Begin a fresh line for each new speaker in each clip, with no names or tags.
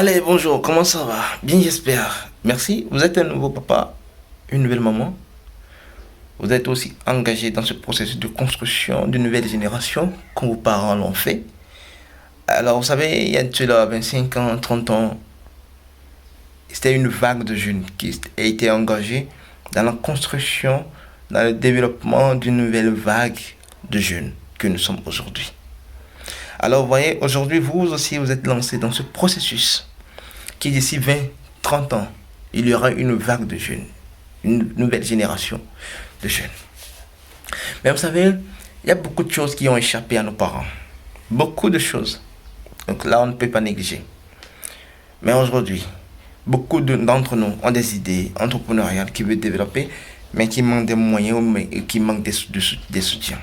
Allez, bonjour, comment ça va? Bien, j'espère. Merci. Vous êtes un nouveau papa, une nouvelle maman. Vous êtes aussi engagé dans ce processus de construction d'une nouvelle génération, comme vos parents l'ont fait. Alors, vous savez, il y a de cela 25 ans, 30 ans, c'était une vague de jeunes qui a été engagée dans la construction, dans le développement d'une nouvelle vague de jeunes que nous sommes aujourd'hui. Alors, vous voyez, aujourd'hui, vous aussi, vous êtes lancé dans ce processus qui d'ici 20, 30 ans, il y aura une vague de jeunes, une nouvelle génération de jeunes. Mais vous savez, il y a beaucoup de choses qui ont échappé à nos parents. Beaucoup de choses. Donc là, on ne peut pas négliger. Mais aujourd'hui, beaucoup d'entre nous ont des idées entrepreneuriales qui veulent développer, mais qui manquent des moyens, mais qui manquent des soutiens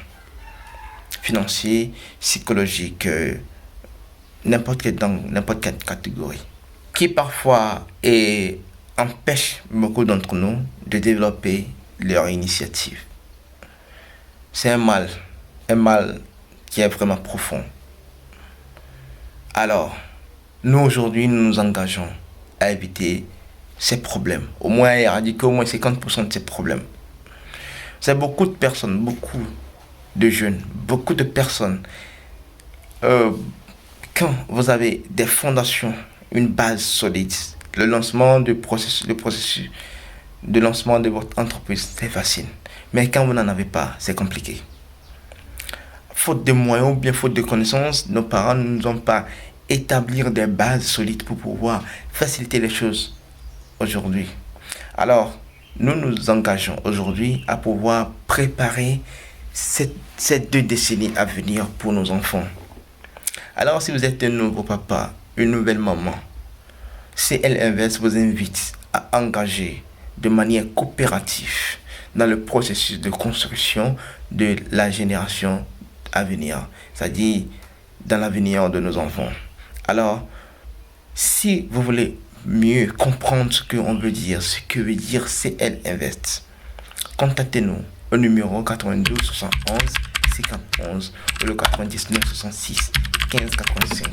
financiers, psychologiques, dans n'importe quelle catégorie. Qui parfois empêche beaucoup d'entre nous de développer leur initiative. C'est un mal qui est vraiment profond. Alors, nous aujourd'hui, nous nous engageons à éviter ces problèmes, au moins à éradiquer au moins 50% de ces problèmes. C'est beaucoup de personnes, beaucoup de jeunes, beaucoup de personnes. euh, Quand vous avez des fondations, une base solide, le processus de lancement de votre entreprise, c'est facile. Mais quand vous n'en avez pas, c'est compliqué. Faute de moyens ou bien faute de connaissances, nos parents ne nous ont pas établi des bases solides pour pouvoir faciliter les choses aujourd'hui. Alors, nous nous engageons aujourd'hui à pouvoir préparer ces 2 décennies à venir pour nos enfants. Alors, si vous êtes un nouveau papa, une nouvelle maman, CL Invest vous invite à engager de manière coopérative dans le processus de construction de la génération à venir, c'est-à-dire dans l'avenir de nos enfants. Alors, si vous voulez mieux comprendre ce qu'on veut dire, ce que veut dire CL Invest, contactez-nous au numéro 92 71 51 ou le 99 66 15 85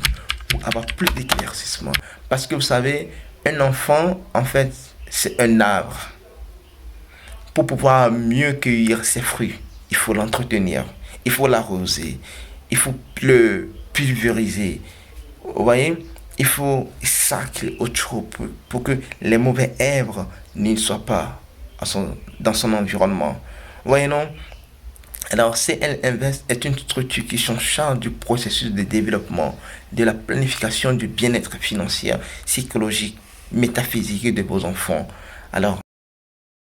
pour avoir plus d'éclaircissement. Parce que vous savez, un enfant, en fait, c'est un arbre. Pour pouvoir mieux cueillir ses fruits, il faut l'entretenir, il faut l'arroser, il faut le pulvériser. Vous voyez, il faut sacrer autour pour que les mauvais herbes ne soient pas dans son environnement. Vous voyez, non? Alors, CL Invest est une structure qui s'en charge du processus de développement, de la planification du bien-être financier, psychologique, métaphysique de vos enfants. Alors,